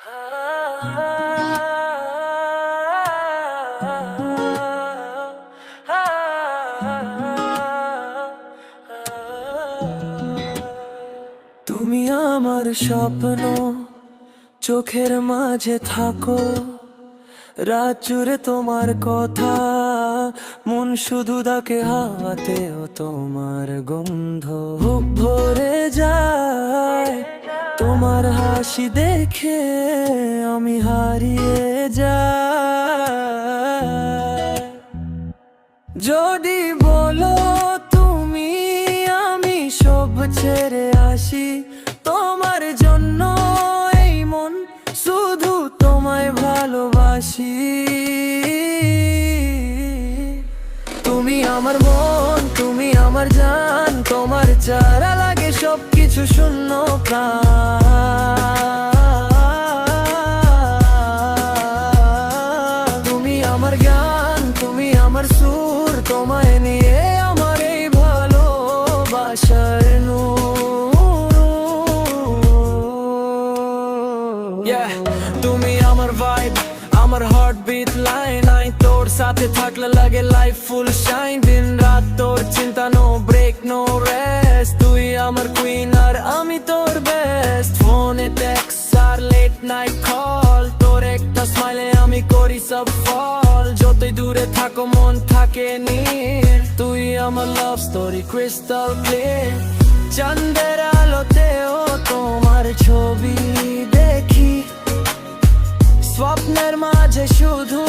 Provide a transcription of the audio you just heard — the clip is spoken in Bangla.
তুমি আমার স্বপ্ন, চোখের মাঝে থাকো, রাত জুড়ে তোমার কথা, মন শুধু ডাকে হাওয়াতেও তোমার গন্ধ। বুক ভরে যায় তোমার হাসি দেখে, আমি হারিয়ে যাই। যদি বলো তুমি, আমি সব ছেড়ে আসি তোমার জন্য, এই মন শুধু তোমায় ভালোবাসি। তুমি আমার মন, তুমি আমার জান, তোমার ছাড়া লাগে সবকিছু শূন্য প্রাণ। তুমি আমার জ্ঞান, তুমি আমার সুর, তোমায় নিয়ে আমার এই ভালোবাসার তুমি আমার ভাইব, আমার হার্টবিট লাইন। আই তোর সাথে থাকলে লাগে লাইফ ফুল শাইন। দিন রাত তোর চিন্তা, নো ব্রেক নো রেস্ট। তুই আমার কুইন আর আমি তোর বেস্ট। ফোনে টেক্সট আর লেট নাইট কল, তোর একটা স্মাইলে আমি করি সব ফল। যতই দূরে থাকো মন থাকে নীল, তুই আমার লাভ স্টোরি ক্রিস্টাল ক্লিয়ার। চাঁদের আলোতেও তোমার ছবি দেখি, স্বপ্নের মাঝে শুধু